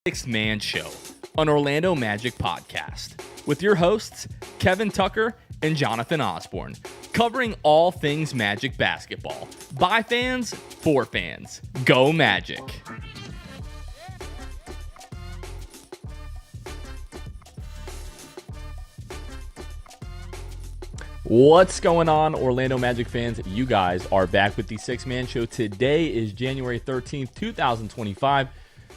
Six-Man Show, an Orlando Magic podcast, with your hosts, Kevin Tucker and Jonathan Osborne, covering all things Magic basketball. By fans, for fans. Go Magic! What's going on, Orlando Magic fans? You guys are back with the Six-Man Show. Today is January 13th, 2025.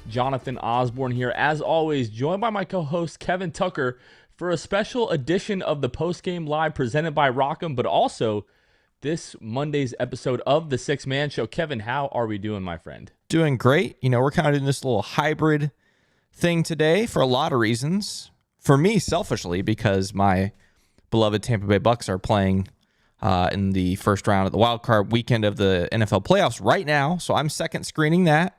Jonathan Osborne here, as always, joined by my co-host Kevin Tucker for a special edition of the post-game live presented by Rock'em, but also this Monday's episode of the Six-Man Show. Kevin, how are we doing, my friend? Doing great. You know, we're kind of doing this little hybrid thing today for a lot of reasons. For me, selfishly, because my beloved Tampa Bay Bucks are playing in the first round of the wild card weekend of the NFL playoffs right now, so I'm second screening that.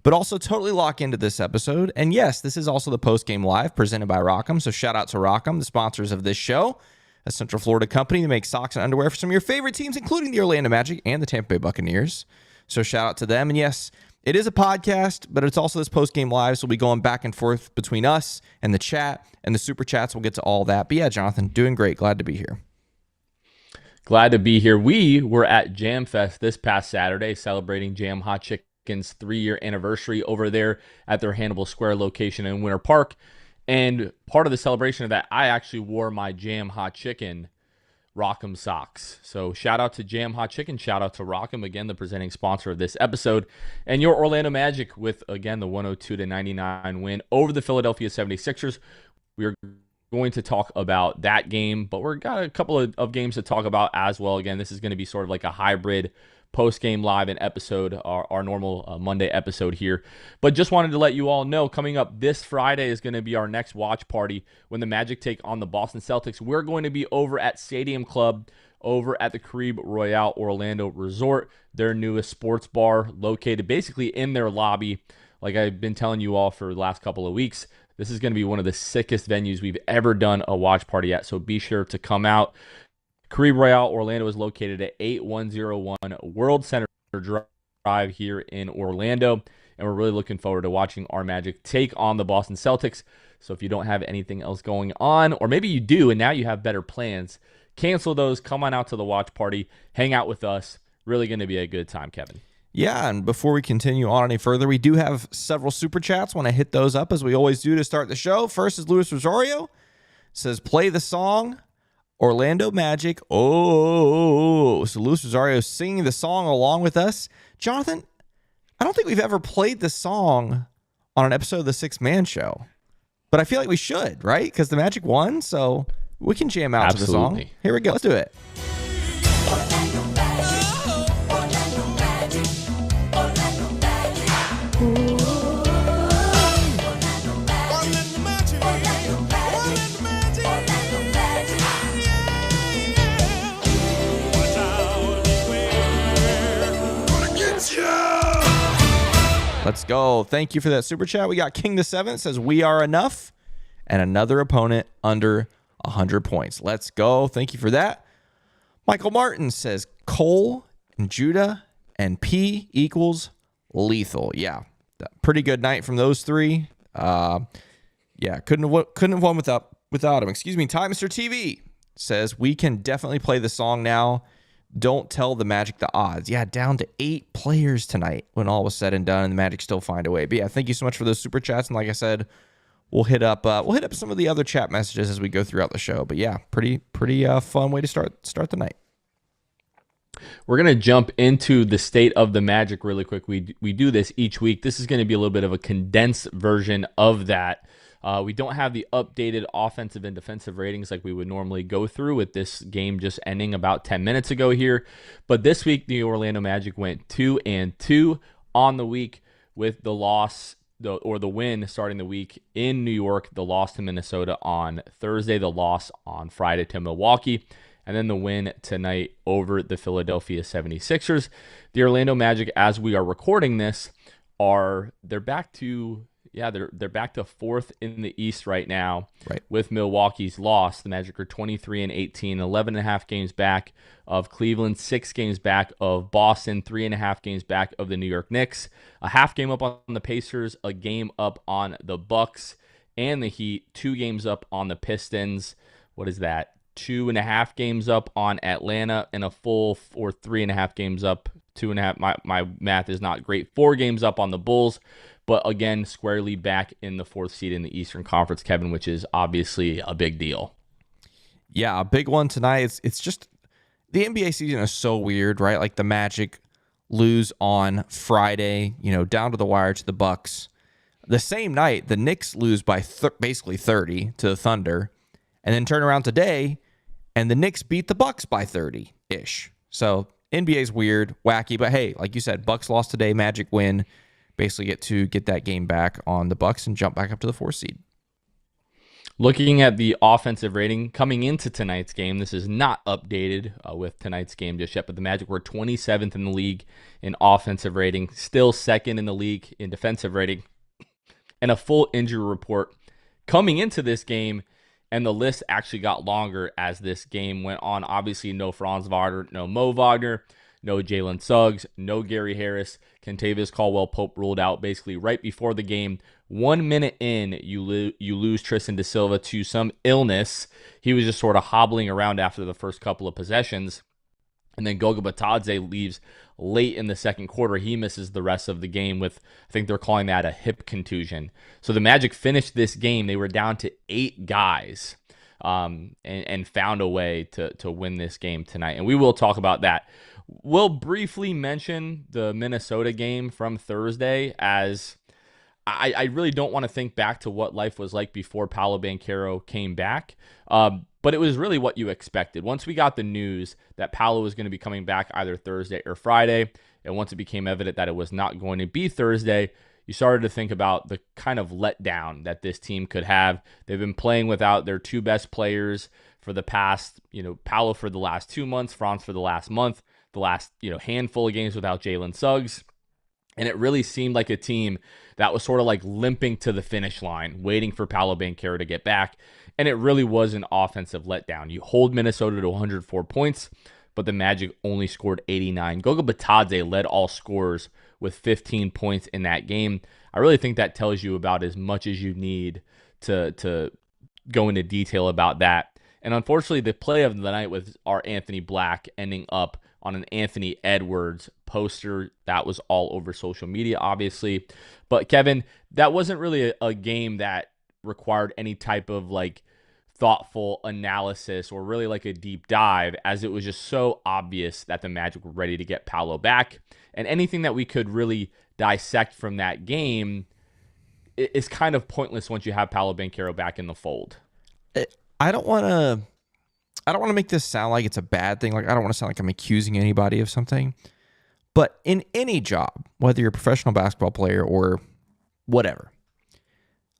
But also totally lock into this episode. And yes, this is also the post-game live presented by Rock'em. So shout out to Rock'em, the sponsors of this show, a Central Florida company that makes socks and underwear for some of your favorite teams, including the Orlando Magic and the Tampa Bay Buccaneers. So shout out to them. And yes, it is a podcast, but it's also this post-game live. So we'll be going back and forth between us and the chat and the super chats. We'll get to all that. But yeah, Jonathan, doing great. Glad to be here. Glad to be here. We were at Jam Fest this past Saturday celebrating Jam Hot Chicken's 3-year anniversary over there at their Hannibal Square location in Winter Park. And part of the celebration of that, I actually wore my Jam Hot Chicken Rock'em socks. So shout out to Jam Hot Chicken, shout out to Rock'em, again, the presenting sponsor of this episode. And your Orlando Magic with, again, the 102-99 win over the Philadelphia 76ers. We are going to talk about that game, but we've got a couple of games to talk about as well. Again, this is going to be sort of like a hybrid post-game live and episode, our normal Monday episode here. But just wanted to let you all know, coming up this Friday is going to be our next watch party when the Magic take on the Boston Celtics. We're going to be over at Stadium Club, over at the Caribe Royale Orlando Resort, their newest sports bar located basically in their lobby. Like I've been telling you all for the last couple of weeks, this is going to be one of the sickest venues we've ever done a watch party at, so be sure to come out. Caribe Royale Orlando is located at 8101 World Center Drive here in Orlando, and we're really looking forward to watching our Magic take on the Boston Celtics. So if you don't have anything else going on, or maybe you do and now you have better plans, cancel those, come on out to the watch party, hang out with us. Really going to be a good time, Kevin. Yeah, and before we continue on any further, we do have several super chats. Want to hit those up as we always do to start the show. First is Luis Rosario. Says, play the song Orlando Magic. Oh, so Luis Rosario singing the song along with us. Jonathan, I don't think we've ever played the song on an episode of the Six-Man Show, but I feel like we should, right? Because the Magic won, so we can jam out Absolutely. To the song. Here we go. Let's do it. Let's go. Thank you for that super chat. We got King the 7th says, we are enough, and another opponent under 100 points. Let's go. Thank you for that. Michael Martin says, Cole and Judah and P equals lethal. Yeah, pretty good night from those three. Yeah, couldn't have won without him. Excuse me. Time Mr. TV says, we can definitely play the song now. Don't tell the Magic the odds. Yeah, down to 8 players tonight when all was said and done, and the Magic still find a way. But yeah, thank you so much for those super chats. And like I said, we'll hit up some of the other chat messages as we go throughout the show. But yeah, pretty fun way to start the night. We're going to jump into the state of the Magic really quick. We do this each week. This is going to be a little bit of a condensed version of that. We don't have the updated offensive and defensive ratings like we would normally go through with this game just ending about 10 minutes ago here. But this week, the Orlando Magic went 2-2 on the week with the loss or the win starting the week in New York, the loss to Minnesota on Thursday, the loss on Friday to Milwaukee, and then the win tonight over the Philadelphia 76ers. The Orlando Magic, as we are recording this, they're back to Yeah, they're back to fourth in the East right now. Right. With Milwaukee's loss, the Magic are 23-18, 11 and a half games back of Cleveland, 6 games back of Boston, 3.5 games back of the New York Knicks, a half game up on the Pacers, a game up on the Bucks and the Heat, 2 games up on the Pistons. What is that? 2.5 games up on Atlanta, and a full or 3.5 games up. 2.5. My math is not great. 4 games up on the Bulls, but again, squarely back in the 4th seed in the Eastern Conference, Kevin, which is obviously a big deal. Yeah, a big one tonight. It's just the NBA season is so weird, right? Like the Magic lose on Friday, down to the wire to the Bucks. The same night, the Knicks lose by basically 30 to the Thunder, and then turn around today, and the Knicks beat the Bucks by 30-ish. So NBA's weird, wacky, but hey, like you said, Bucks lost today, Magic win. Basically get that game back on the Bucks and jump back up to the 4th seed. Looking at the offensive rating coming into tonight's game, this is not updated with tonight's game just yet, but the Magic were 27th in the league in offensive rating, still second in the league in defensive rating, and a full injury report coming into this game. And the list actually got longer as this game went on. Obviously, no Franz Wagner, no Mo Wagner, no Jalen Suggs, no Gary Harris. Kentavious Caldwell-Pope ruled out basically right before the game. 1 minute in, you lose Tristan da Silva to some illness. He was just sort of hobbling around after the first couple of possessions. And then Goga Batadze leaves late in the second quarter. He misses the rest of the game with, I think they're calling that a hip contusion. So the Magic finished this game. They were down to 8 guys and found a way to win this game tonight. And we will talk about that. We'll briefly mention the Minnesota game from Thursday, as I really don't want to think back to what life was like before Paolo Banchero came back. But it was really what you expected. Once we got the news that Paolo was going to be coming back either Thursday or Friday, and once it became evident that it was not going to be Thursday, you started to think about the kind of letdown that this team could have. They've been playing without their 2 best players for the past, Paolo for the last 2 months, Franz for the last month, the last, handful of games without Jalen Suggs. And it really seemed like a team that was sort of like limping to the finish line, waiting for Paolo Banchero to get back. And it really was an offensive letdown. You hold Minnesota to 104 points, but the Magic only scored 89. Goga Batadze led all scorers with 15 points in that game. I really think that tells you about as much as you need to go into detail about that. And unfortunately, the play of the night was our Anthony Black ending up on an Anthony Edwards poster. That was all over social media, obviously. But Kevin, that wasn't really a game that required any type of thoughtful analysis or really like a deep dive, as it was just so obvious that the Magic were ready to get Paolo back. And anything that we could really dissect from that game is kind of pointless once you have Paolo Banchero back in the fold. I don't want to make this sound like it's a bad thing. Like, I don't want to sound like I'm accusing anybody of something. But in any job, whether you're a professional basketball player or whatever,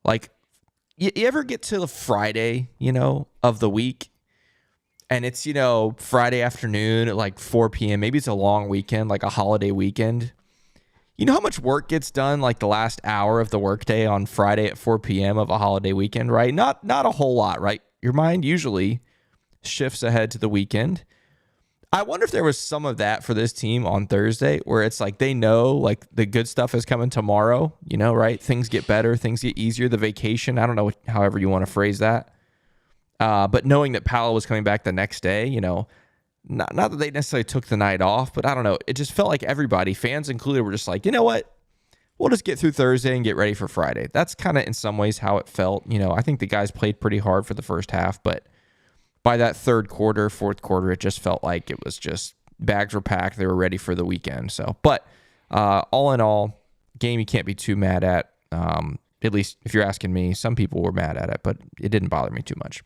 like, you ever get to the Friday, of the week, and it's, Friday afternoon at 4 p.m. Maybe it's a long weekend, like a holiday weekend. You know how much work gets done the last hour of the workday on Friday at 4 p.m. of a holiday weekend, right? Not a whole lot, right? Your mind usually shifts ahead to the weekend. I wonder if there was some of that for this team on Thursday, where it's they know the good stuff is coming tomorrow, right? Things get better, things get easier, the vacation, I don't know, however you want to phrase that. But knowing that Paolo was coming back the next day, not that they necessarily took the night off, but I don't know. It just felt like everybody, fans included, were just you know what? We'll just get through Thursday and get ready for Friday. That's kind of in some ways how it felt. I think the guys played pretty hard for the first half, but by that third quarter, fourth quarter, it just felt like it was just bags were packed. They were ready for the weekend. So, but all in all, game you can't be too mad at. At least if you're asking me, some people were mad at it, but it didn't bother me too much.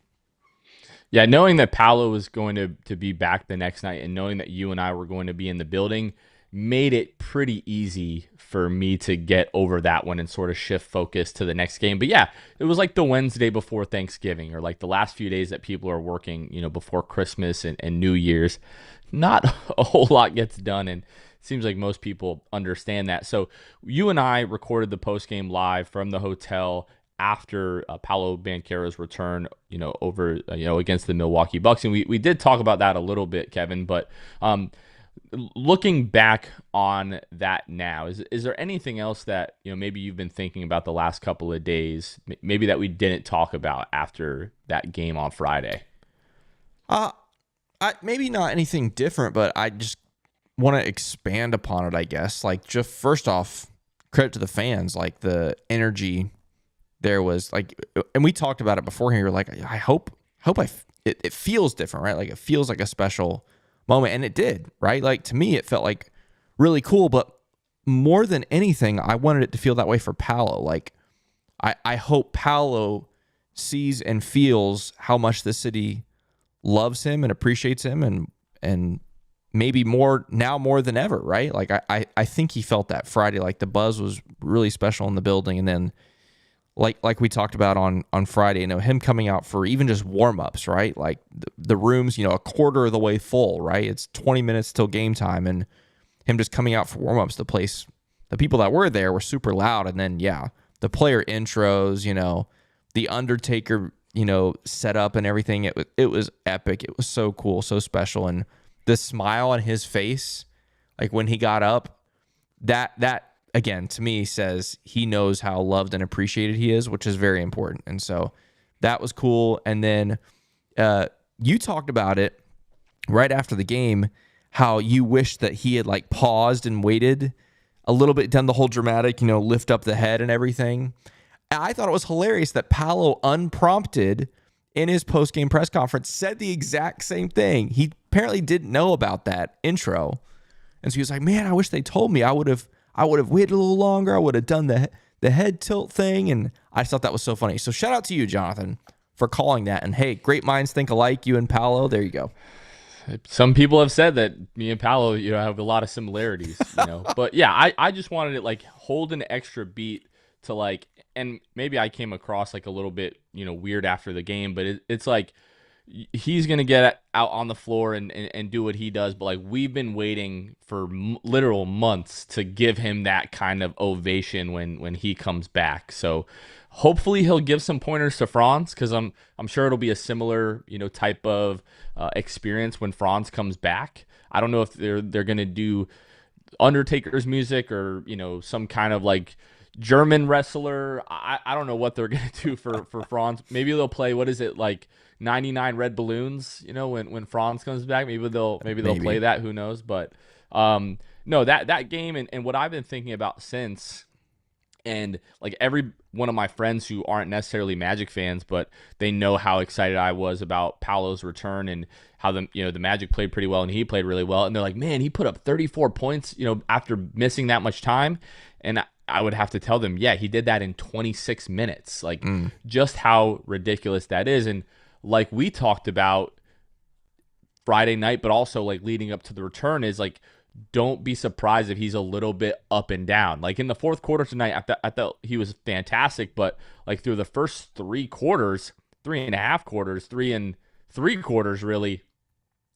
Yeah, knowing that Paolo was going to be back the next night and knowing that you and I were going to be in the building made it pretty easy for me to get over that one and sort of shift focus to the next game. But yeah, it was like the Wednesday before Thanksgiving, or the last few days that people are working, before Christmas and New Year's. Not a whole lot gets done. And seems like most people understand that. So you and I recorded the post game live from the hotel after Paolo Banchero's return, over against the Milwaukee Bucks, and we did talk about that a little bit, Kevin. But looking back on that now, is there anything else that maybe you've been thinking about the last couple of days, maybe that we didn't talk about after that game on Friday? Maybe not anything different, but I just want to expand upon it, I guess. Like, just first off, credit to the fans, like the energy there was like, and we talked about it before here. Like, I hope it feels different, right? Like, it feels like a special moment, and it did, right? Like, to me, it felt like really cool, but more than anything, I wanted it to feel that way for Paolo. Like, I hope Paolo sees and feels how much the city loves him and appreciates him, and maybe more than ever, right? Like, I think he felt that Friday. Like, the buzz was really special in the building, and then like we talked about on Friday, him coming out for even just warm-ups, right? Like, the room's, a quarter of the way full, right? It's 20 minutes till game time, and him just coming out for warm-ups, the people that were there were super loud. And then, the player intros, the Undertaker, setup and everything. It was epic. It was so cool, so special. And the smile on his face, like when he got up, that again, to me, says he knows how loved and appreciated he is, which is very important. And so that was cool. And then you talked about it right after the game, how you wished that he had like paused and waited a little bit, done the whole dramatic, lift up the head and everything. I thought it was hilarious that Paolo, unprompted in his post-game press conference, said the exact same thing. He apparently didn't know about that intro. And so he was like, man, I wish they told me. I would have waited a little longer. I would have done the head tilt thing. And I just thought that was so funny. So shout out to you, Jonathan, for calling that. And hey, great minds think alike, you and Paolo. There you go. Some people have said that me and Paolo, have a lot of similarities, But yeah, I just wanted to like hold an extra beat to like, and maybe I came across like a little bit, weird after the game, but it's like he's going to get out on the floor and do what he does. But like, we've been waiting for literal months to give him that kind of ovation when he comes back. So hopefully he'll give some pointers to Franz, because I'm sure it'll be a similar, type of experience when Franz comes back. I don't know if they're going to do Undertaker's music or, some kind of like German wrestler. I don't know what they're going to do for Franz. Maybe they'll play, what is it, like 99 Red Balloons, when Franz comes back. Maybe they'll play that. Who knows? But no, that game and what I've been thinking about since, and like every one of my friends who aren't necessarily Magic fans, but they know how excited I was about Paolo's return and how the Magic played pretty well and he played really well. And they're like, man, he put up 34 points, after missing that much time. And I would have to tell them, yeah, he did that in 26 minutes. Like, just how ridiculous that is. And like we talked about Friday night, but also like leading up to the return, is like, don't be surprised if he's a little bit up and down. Like in the fourth quarter tonight, I thought he was fantastic, but like through the first 3 quarters, 3.5 quarters, 3 and 3/4 really,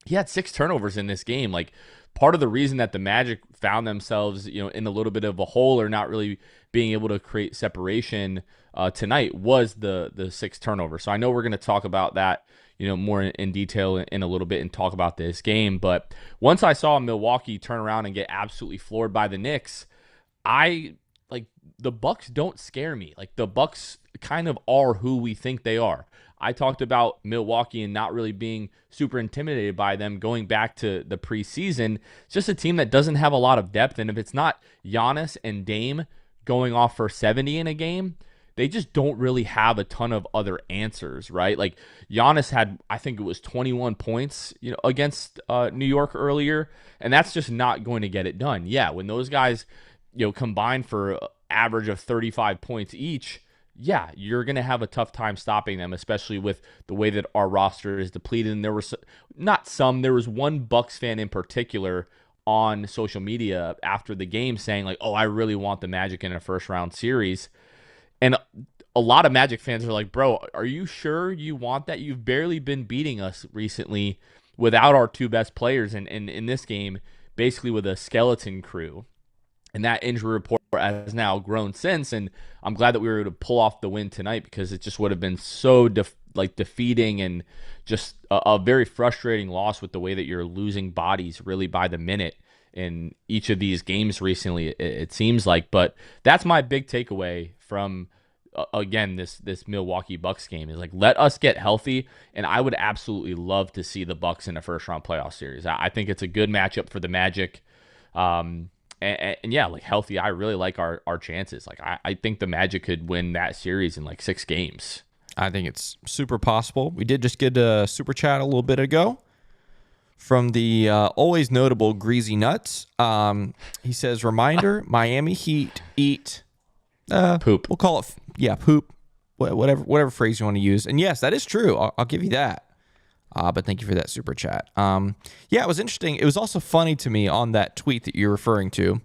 he had 6 turnovers in this game. Like, part of the reason that the Magic found themselves, in a little bit of a hole or not really being able to create separation tonight was the 6 turnovers. So I know we're going to talk about that, more in detail in a little bit and talk about this game. But once I saw Milwaukee turn around and get absolutely floored by the Knicks, the Bucks don't scare me. Like, the Bucks kind of are who we think they are. I talked about Milwaukee and not really being super intimidated by them going back to the preseason. It's just a team that doesn't have a lot of depth. And if it's not Giannis and Dame going off for 70 in a game, they just don't really have a ton of other answers, right? Like, Giannis had, I think it was 21 points, against New York earlier, and that's just not going to get it done. Yeah, when those guys, combine for average of 35 points each, yeah, you're going to have a tough time stopping them, especially with the way that our roster is depleted. And there was there was one Bucks fan in particular on social media after the game saying like, oh, I really want the Magic in a first round series. And a lot of Magic fans are like, bro, are you sure you want that? You've barely been beating us recently without our 2 best players. And in this game, basically with a skeleton crew. And that injury report has now grown since. And I'm glad that we were able to pull off the win tonight, because it just would have been so defeating and just a very frustrating loss with the way that you're losing bodies really by the minute in each of these games recently, it seems like. But that's my big takeaway from again this Milwaukee Bucks game is like, let us get healthy, and I would absolutely love to see the Bucks in a first round playoff series. I think it's a good matchup for the Magic. And yeah, like healthy, I really like our chances. Like I think the Magic could win that series in like 6 games. I think it's super possible. We did just get a super chat a little bit ago from the always notable Greasy Nuts. He says, reminder, Miami Heat eat Poop. We'll call it, poop, whatever phrase you want to use. And yes, that is true. I'll give you that. But thank you for that super chat. It was interesting. It was also funny to me on that tweet that you're referring to,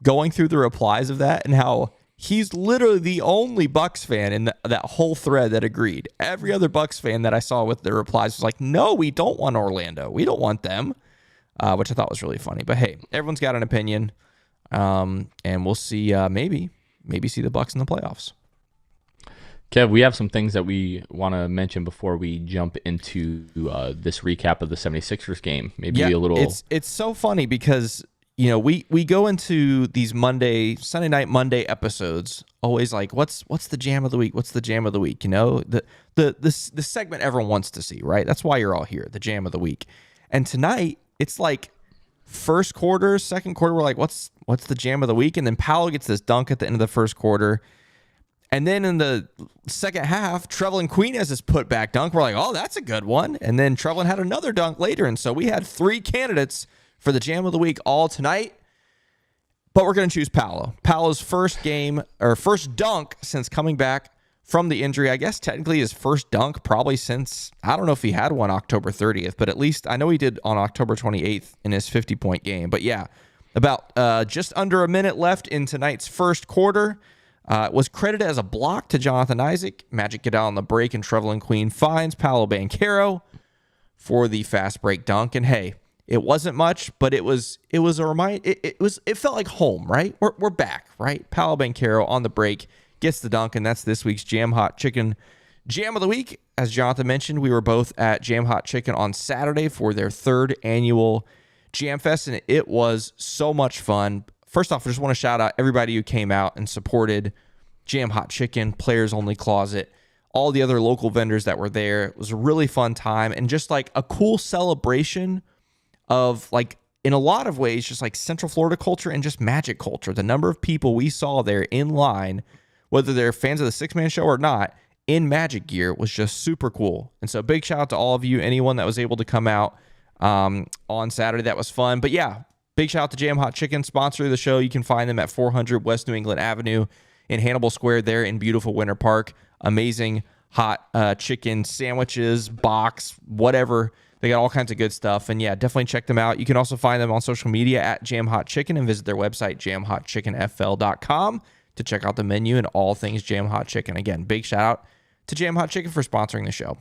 going through the replies of that and how he's literally the only Bucks fan in that whole thread that agreed. Every other Bucks fan that I saw with the replies was like, no, we don't want Orlando. We don't want them, which I thought was really funny. But hey, everyone's got an opinion, and we'll see. Maybe see the Bucks in the playoffs. Kev, we have some things that we want to mention before we jump into this recap of the 76ers game. Maybe a little. It's so funny because, you know, we go into these Sunday night Monday episodes always like, what's the jam of the week? What's the jam of the week? You know, the segment everyone wants to see, right? That's why you're all here, the jam of the week. And tonight it's like first quarter, second quarter, we're like, what's the jam of the week? And then Paolo gets this dunk at the end of the first quarter. And then in the second half, Trevelin Queen has this putback dunk. We're like, oh, that's a good one. And then Trevelin had another dunk later. And so we had 3 candidates for the jam of the week all tonight. But we're going to choose Paolo. Paolo's first dunk since coming back from the injury. I guess technically his first dunk probably since, I don't know if he had one October 30th, but at least I know he did on October 28th in his 50-point game. But yeah, about just under a minute left in tonight's first quarter. Was credited as a block to Jonathan Isaac. Magic get out on the break, and Trevelin Queen finds Paolo Banchero for the fast break dunk. And hey, it wasn't much, but it was a remind. It felt like home, right? We're back, right? Paolo Banchero on the break gets the dunk, and that's this week's Jam Hot Chicken Jam of the Week. As Jonathan mentioned, we were both at Jam Hot Chicken on Saturday for their 3rd annual Jam Fest, and it was so much fun. First off, I just want to shout out everybody who came out and supported Jam Hot Chicken, Players Only Closet, all the other local vendors that were there. It was a really fun time and just like a cool celebration of, like, in a lot of ways, just like Central Florida culture and just Magic culture. The number of people we saw there in line, whether they're fans of the Six-Man Show or not, in Magic gear was just super cool. And so big shout out to all of you, anyone that was able to come out on Saturday. That was fun. But yeah, big shout out to Jam Hot Chicken, sponsor of the show. You can find them at 400 West New England Avenue in Hannibal Square there in beautiful Winter Park. Amazing hot chicken sandwiches, box, whatever. They got all kinds of good stuff. And yeah, definitely check them out. You can also find them on social media at Jam Hot Chicken and visit their website, jamhotchickenfl.com, to check out the menu and all things Jam Hot Chicken. Again, big shout out to Jam Hot Chicken for sponsoring the show.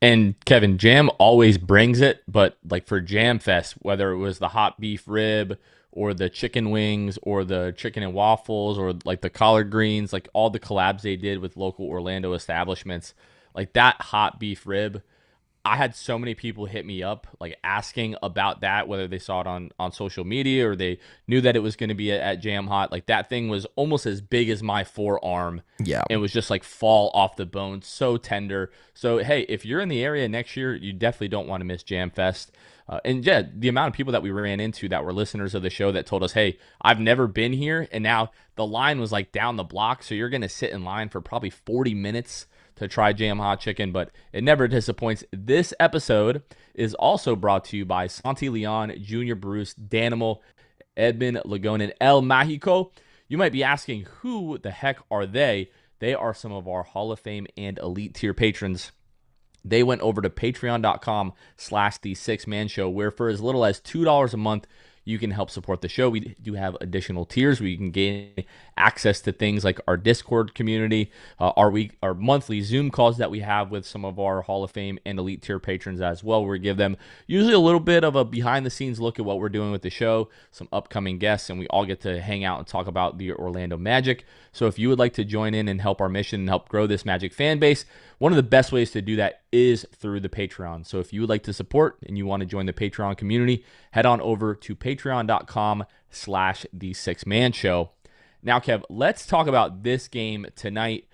And Kevin, Jam always brings it, but like for Jam Fest, whether it was the hot beef rib or the chicken wings or the chicken and waffles or like the collard greens, like all the collabs they did with local Orlando establishments, like that hot beef rib, I had so many people hit me up like asking about that, whether they saw it on social media or they knew that it was going to be at Jam Hot. Like that thing was almost as big as my forearm. Yeah. It was just like fall off the bone, so tender. So, hey, if you're in the area next year, you definitely don't want to miss Jam Fest. And yeah, the amount of people that we ran into that were listeners of the show that told us, hey, I've never been here. And now the line was like down the block. So you're going to sit in line for probably 40 minutes to try Jam Hot Chicken, but it never disappoints. This episode is also brought to you by Santi Leon, Junior Bruce, Danimal, Edmund Lagone, and El Mágico. You might be asking, who the heck are they? They are some of our Hall of Fame and elite tier patrons. They went over to patreon.com/the6man show, where for as little as $2 a month, you can help support the show. We do have additional tiers where you can gain access to things like our Discord community, our monthly Zoom calls that we have with some of our Hall of Fame and Elite tier patrons as well, where we give them usually a little bit of a behind the scenes look at what we're doing with the show, some upcoming guests, and we all get to hang out and talk about the Orlando Magic. So if you would like to join in and help our mission and help grow this Magic fan base, one of the best ways to do that is through the Patreon. So if you would like to support and you want to join the Patreon community, head on over to patreon.com/the6man-show. Now, Kev, let's talk about this game tonight.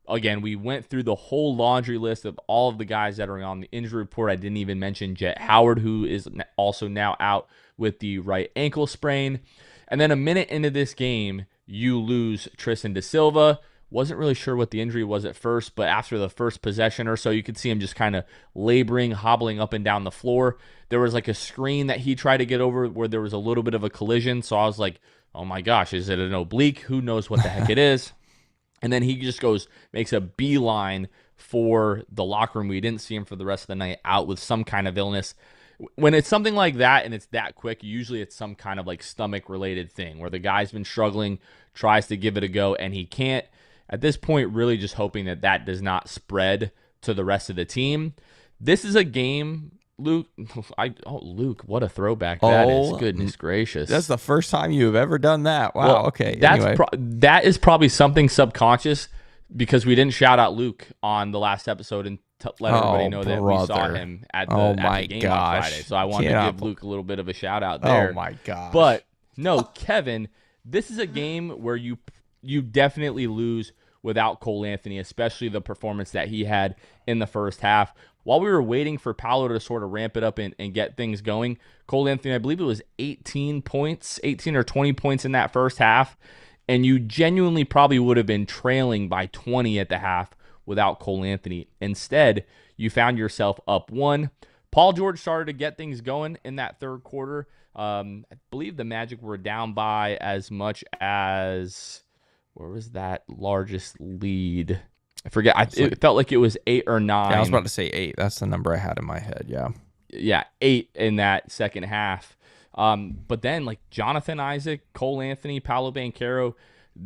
Again, we went through the whole laundry list of all of the guys that are on the injury report. I didn't even mention Jet Howard, who is also now out with the right ankle sprain. And then a minute into this game, you lose Tristan da Silva. Wasn't really sure what the injury was at first, but after the first possession or so, you could see him just kind of laboring, hobbling up and down the floor. There was like a screen that he tried to get over where there was a little bit of a collision. So I was like, oh my gosh, is it an oblique? Who knows what the heck it is? And then he just makes a beeline for the locker room. We didn't see him for the rest of the night, out with some kind of illness. When it's something like that and it's that quick, usually it's some kind of like stomach related thing where the guy's been struggling, tries to give it a go, and he can't. At this point, really just hoping that does not spread to the rest of the team. This is a game, Luke. Luke, what a throwback that is. Goodness gracious. That's the first time you have ever done that. Wow, well, okay. That is probably something subconscious because we didn't shout out Luke on the last episode and let everybody know that we saw him at the game on Friday. So I wanted to give Luke a little bit of a shout out there. Oh, my gosh. But, no, Kevin, this is a game where you definitely lose without Cole Anthony, especially the performance that he had in the first half. While we were waiting for Paolo to sort of ramp it up and get things going, Cole Anthony, I believe it was 18 or 20 points in that first half, and you genuinely probably would have been trailing by 20 at the half without Cole Anthony. Instead, you found yourself up one. Paul George started to get things going in that third quarter. I believe the Magic were down by as much as... Where was that largest lead? I forget. It felt like it was 8 or 9. Yeah, I was about to say 8. That's the number I had in my head. Yeah. Yeah, 8 in that second half. But then, like, Jonathan Isaac, Cole Anthony, Paolo Banchero,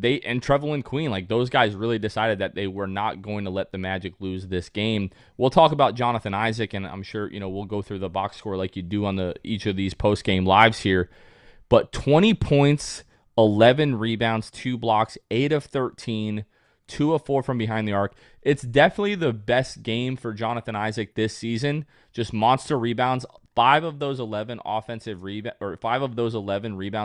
and Trevelyan Queen, like, those guys really decided that they were not going to let the Magic lose this game. We'll talk about Jonathan Isaac, and I'm sure, we'll go through the box score like you do on each of these post-game lives here. But 20 points, 11 rebounds, 2 blocks, 8 of 13, 2 of 4 from behind the arc. It's definitely the best game for Jonathan Isaac this season. Just monster rebounds. 5 of those 11 rebounds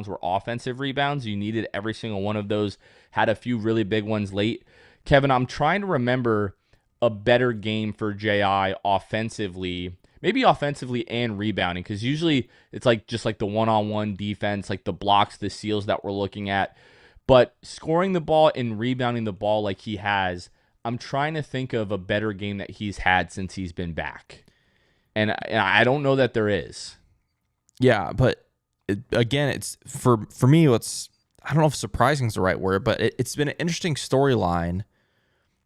were offensive rebounds. You needed every single one of those. Had a few really big ones late. Kevin, I'm trying to remember a better game for J.I. offensively. Maybe offensively and rebounding, because usually it's just like the one-on-one defense, like the blocks, the steals that we're looking at. But scoring the ball and rebounding the ball like he has, I'm trying to think of a better game that he's had since he's been back. And I don't know that there is. Yeah, but again, it's for me, I don't know if surprising is the right word, but it's been an interesting storyline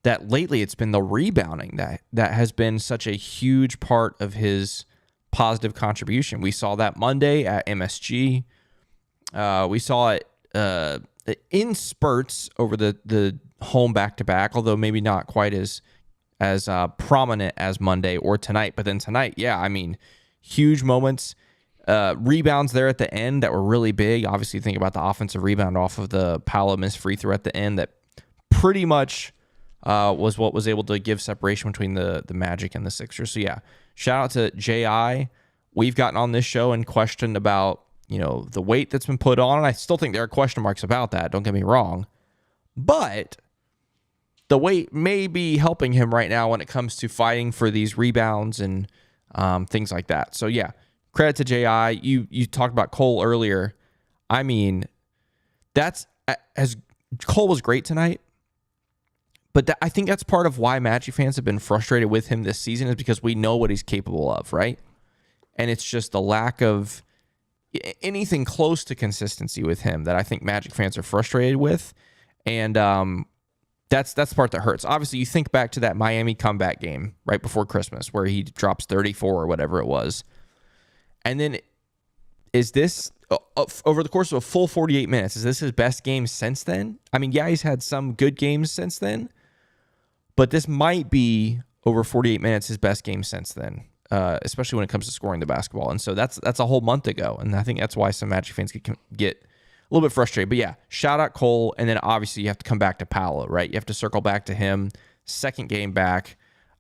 that lately it's been the rebounding that has been such a huge part of his positive contribution. We saw that Monday at MSG. We saw it in spurts over the home back-to-back, although maybe not quite as prominent as Monday or tonight. But then tonight, yeah, I mean, huge moments. Rebounds there at the end that were really big. Obviously, think about the offensive rebound off of the Paolo missed free throw at the end that pretty much was what was able to give separation between the Magic and the Sixers. So, yeah, shout out to J.I. We've gotten on this show and questioned about, the weight that's been put on. And I still think there are question marks about that. Don't get me wrong. But the weight may be helping him right now when it comes to fighting for these rebounds and things like that. So, yeah, credit to J.I. You talked about Cole earlier. I mean, Cole was great tonight. But I think that's part of why Magic fans have been frustrated with him this season, is because we know what he's capable of, right? And it's just the lack of anything close to consistency with him that I think Magic fans are frustrated with. And that's the part that hurts. Obviously, you think back to that Miami comeback game right before Christmas where he drops 34 or whatever it was. And then is this over the course of a full 48 minutes. Is this his best game since then? I mean, yeah, he's had some good games since then, but this might be over 48 minutes his best game since then, especially when it comes to scoring the basketball. And so that's a whole month ago, and I think that's why some Magic fans get a little bit frustrated. But yeah, shout out Cole, and then obviously you have to come back to Paolo, right? You have to circle back to him. Second game back,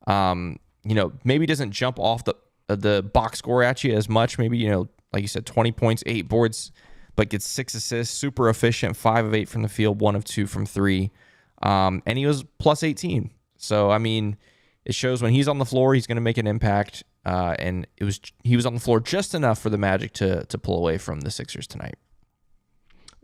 maybe doesn't jump off the box score at you as much. Maybe, like you said, 20 points, 8 boards, but gets 6 assists, super efficient, 5 of 8 from the field, 1 of 2 from 3. And he was plus 18. So, I mean, it shows when he's on the floor, he's going to make an impact. And he was on the floor just enough for the Magic to pull away from the Sixers tonight.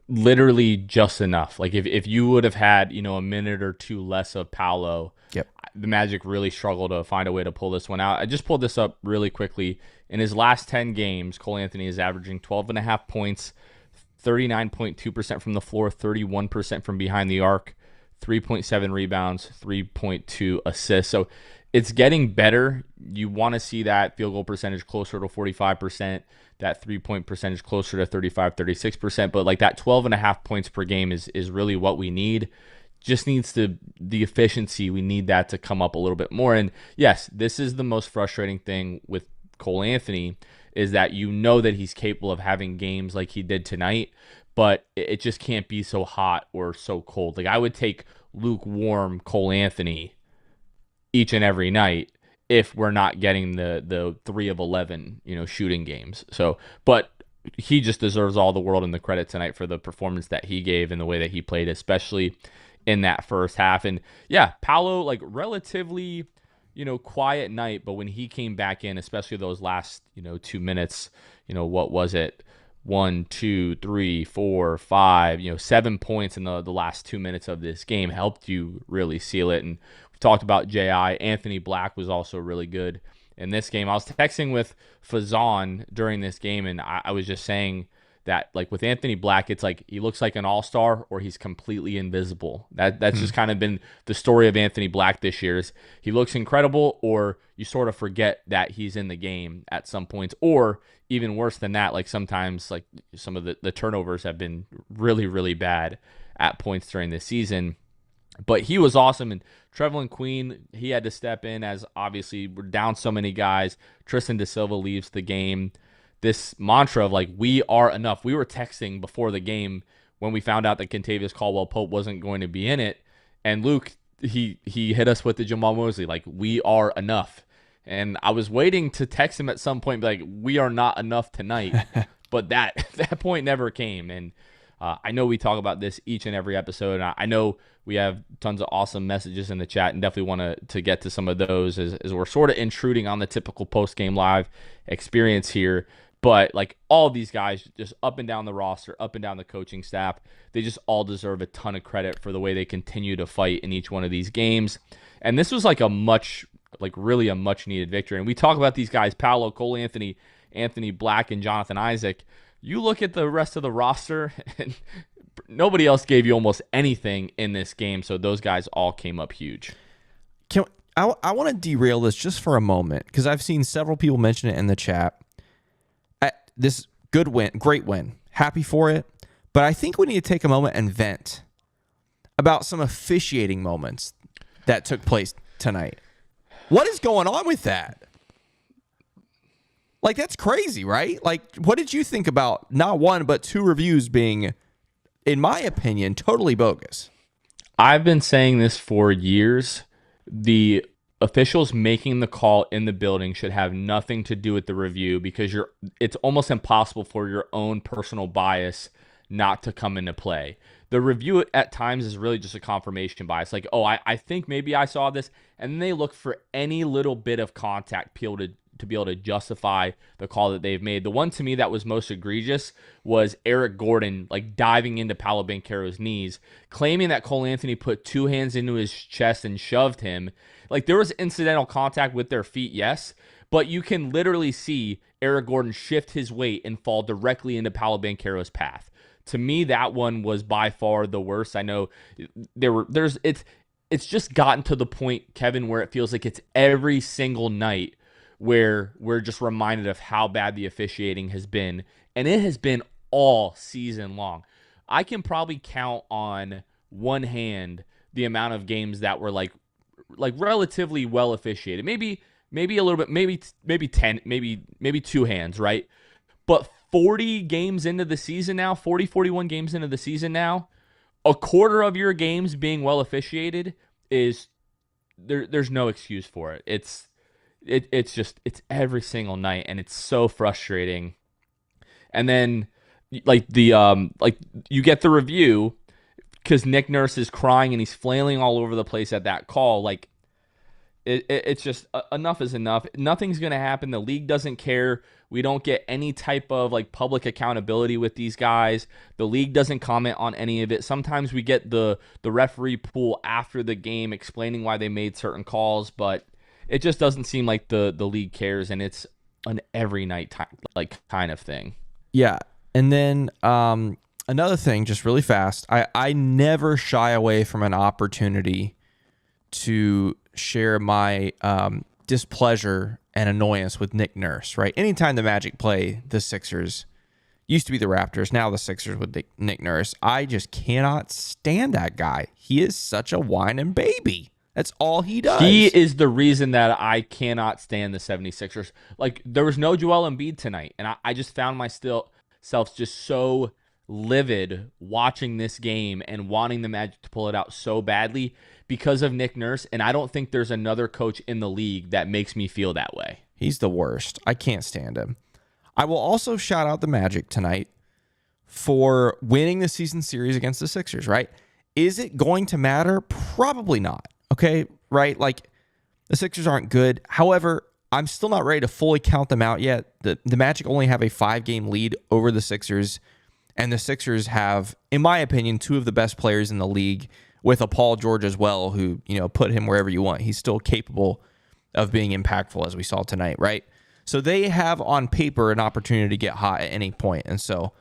Literally just enough. Like if you would have had, a minute or two less of Paolo, yep, the Magic really struggled to find a way to pull this one out. I just pulled this up really quickly. In his last 10 games, Cole Anthony is averaging 12.5 points, 39.2% from the floor, 31% from behind the arc, 3.7 rebounds, 3.2 assists. So it's getting better. You want to see that field goal percentage closer to 45%, that 3-point percentage closer to 35, 36%. But like that 12.5 points per game is really what we need. Just needs the efficiency. We need that to come up a little bit more. And yes, this is the most frustrating thing with Cole Anthony, is that that he's capable of having games like he did tonight, but it just can't be so hot or so cold. Like I would take lukewarm Cole Anthony each and every night if we're not getting the 3 of 11, shooting games. So, but he just deserves all the world and the credit tonight for the performance that he gave and the way that he played, especially in that first half. And yeah, Paolo, like relatively, quiet night, but when he came back in, especially those last, 2 minutes, what was it? 1, 2, 3, 4, 5, 7 points in the last 2 minutes of this game helped you really seal it. And we talked about J.I. Anthony Black was also really good in this game. I was texting with Fazan during this game, and I was just saying that, like, with Anthony Black, it's like he looks like an all-star or he's completely invisible. That's just kind of been the story of Anthony Black this year. Is he looks incredible, or you sort of forget that he's in the game at some points, or even worse than that, like sometimes like some of the turnovers have been really, really bad at points during this season. But he was awesome, and Trevelin Queen, he had to step in as obviously we're down so many guys. Tristan Da Silva leaves the game. This mantra of like, we are enough. We were texting before the game when we found out that Kentavious Caldwell-Pope wasn't going to be in it. And Luke, he hit us with the Jamal Mosley, like, we are enough. And I was waiting to text him at some point, like, we are not enough tonight. But that point never came. And I know we talk about this each and every episode. And I know we have tons of awesome messages in the chat and definitely want to get to some of those as we're sort of intruding on the typical post-game live experience here. But like all of these guys just up and down the roster, up and down the coaching staff, they just all deserve a ton of credit for the way they continue to fight in each one of these games. And this was really a much needed victory. And we talk about these guys, Paolo, Cole Anthony, Anthony Black, and Jonathan Isaac. You look at the rest of the roster, and nobody else gave you almost anything in this game. So those guys all came up huge. I want to derail this just for a moment because I've seen several people mention it in the chat. This good win, great win. Happy for it. But I think we need to take a moment and vent about some officiating moments that took place tonight. What is going on with that? Like, that's crazy, right? Like, what did you think about not one, but 2 reviews being, in my opinion, totally bogus? I've been saying this for years. The officials making the call in the building should have nothing to do with the review because it's almost impossible for your own personal bias not to come into play. The review at times is really just a confirmation bias. Like, oh, I think maybe I saw this. And then they look for any little bit of contact to be able to justify the call that they've made. The one to me that was most egregious was Eric Gordon, like diving into Paolo Banchero's knees, claiming that Cole Anthony put 2 hands into his chest and shoved him. Like, there was incidental contact with their feet, yes, but you can literally see Eric Gordon shift his weight and fall directly into Paolo Banchero's path. To me, that one was by far the worst. I know it's just gotten to the point, Kevin, where it feels like it's every single night where we're just reminded of how bad the officiating has been. And it has been all season long. I can probably count on one hand the amount of games that were like relatively well officiated. Maybe a little bit, maybe 10, maybe two hands, right? But 40 games into the season now, 41 games into the season now, a quarter of your games being well officiated is there's no excuse for it. It's every single night, and it's so frustrating. And then like you get the review because Nick Nurse is crying and he's flailing all over the place at that call. Like it's just enough is enough. Nothing's going to happen. The league doesn't care. We don't get any type of like public accountability with these guys. The league doesn't comment on any of it. Sometimes we get the referee pool after the game explaining why they made certain calls, but it just doesn't seem like the league cares, and it's an every night like kind of thing. Yeah. And then another thing, just really fast, I never shy away from an opportunity to share my displeasure and annoyance with Nick Nurse, right? Anytime the Magic play the Sixers, used to be the Raptors, now the Sixers with Nick Nurse, I just cannot stand that guy. He is such a whining baby. That's all he does. He is the reason that I cannot stand the 76ers. Like, there was no Joel Embiid tonight, and I just found myself just so livid watching this game and wanting the Magic to pull it out so badly because of Nick Nurse, and I don't think there's another coach in the league that makes me feel that way. He's the worst. I can't stand him. I will also shout out the Magic tonight for winning the season series against the Sixers, right? Is it going to matter? Probably not. Okay, right? Like, the Sixers aren't good. However, I'm still not ready to fully count them out yet. The Magic only have a 5-game lead over the Sixers, and the Sixers have, in my opinion, two of the best players in the league, with a Paul George as well, who, put him wherever you want. He's still capable of being impactful, as we saw tonight, right? So they have on paper an opportunity to get hot at any point. And so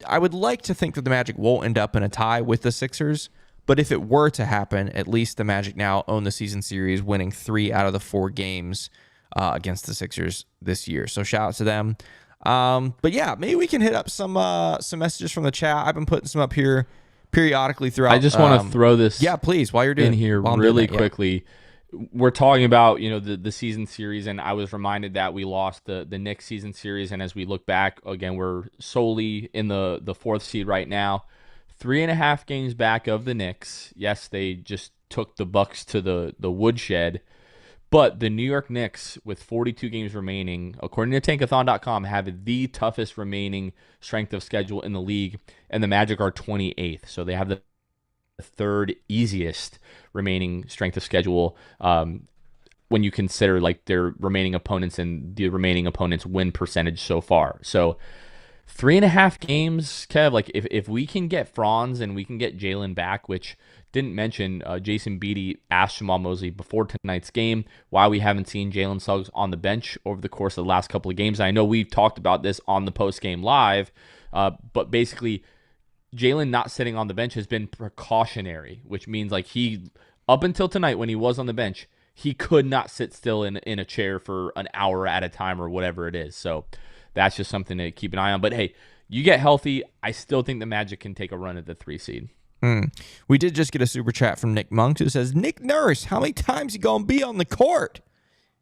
I would like to think that the Magic won't end up in a tie with the Sixers. But if it were to happen, at least the Magic now own the season series, winning 3 out of the 4 games against the Sixers this year. So shout out to them. But yeah, maybe we can hit up some messages from the chat. I've been putting some up here periodically throughout. I just want to throw this please, while you're doing in here really quickly. We're talking about the season series, and I was reminded that we lost the Knicks season series, and as we look back again, we're solely in the 4th seed right now, 3.5 games back of the Knicks. Yes, they just took the Bucks to the woodshed, but the New York Knicks, with 42 games remaining, according to Tankathon.com, have the toughest remaining strength of schedule in the league, and the Magic are 28th. So they have the 3rd easiest remaining strength of schedule when you consider like their remaining opponents and the remaining opponents' win percentage so far. So 3.5 games, Kev, like if we can get Franz and we can get Jalen back, which didn't mention, Jason Beatty asked Jamal Mosley before tonight's game why we haven't seen Jalen Suggs on the bench over the course of the last couple of games. I know we've talked about this on the post-game live, but basically Jalen not sitting on the bench has been precautionary, which means like up until tonight when he was on the bench, he could not sit still in a chair for an hour at a time or whatever it is. So that's just something to keep an eye on. But hey, you get healthy, I still think the Magic can take a run at the 3 seed. We did just get a super chat from Nick Monk who says, Nick Nurse, how many times you gonna be on the court?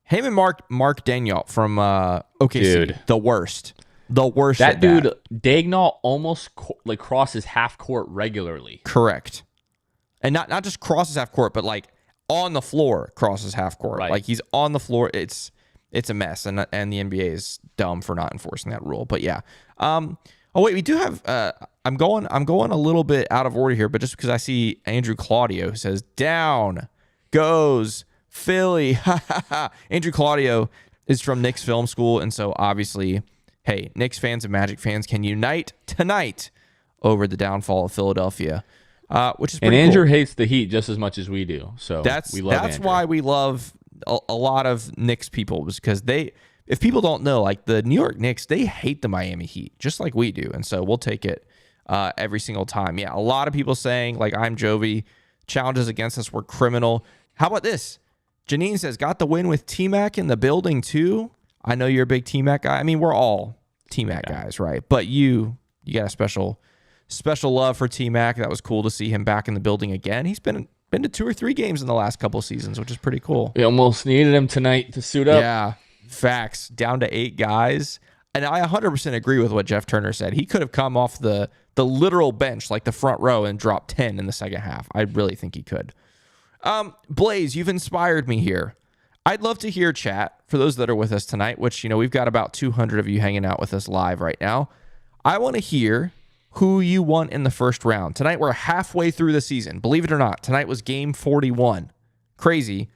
Him and Mark Daigneault from OKC, Dude. the worst. The worst. That dude, Daigneault almost like crosses half court regularly. Correct. And not just crosses half court, but like on the floor crosses half court. Right. Like he's on the floor. It's a mess, and the NBA is dumb for not enforcing that rule. But yeah. Oh wait, we do have. I'm going a little bit out of order here, but just because I see Andrew Claudio who says down goes Philly. Andrew Claudio is from Knicks Film School, and so obviously, hey, Knicks fans and Magic fans can unite tonight over the downfall of Philadelphia, which is pretty and Andrew cool. hates the Heat just as much as we do. So we love that's Andrew. why we love a lot of Knicks people, was because if people don't know, like the New York Knicks, they hate the Miami Heat just like we do, and so we'll take it every single time. Yeah, a lot of people saying like I'm Jovi, challenges against us were criminal. How about this? Janine says got the win with T-Mac in the building too. I know you're a big T-Mac guy. I mean, we're all T-Mac guys, right? But you you got a special love for T-Mac. That was cool to see him back in the building again. He's been to 2 or 3 games in the last couple of seasons, which is pretty cool. We almost needed him tonight to suit up. Yeah, facts. Down to 8 guys. And I 100% agree with what Jeff Turner said. He could have come off the literal bench, like the front row, and dropped 10 in the second half. I really think he could. Blaze, you've inspired me here. I'd love to hear chat for those that are with us tonight, which, we've got about 200 of you hanging out with us live right now. I want to hear who you want in the first round. Tonight, we're halfway through the season. Believe it or not, tonight was game 41. Crazy.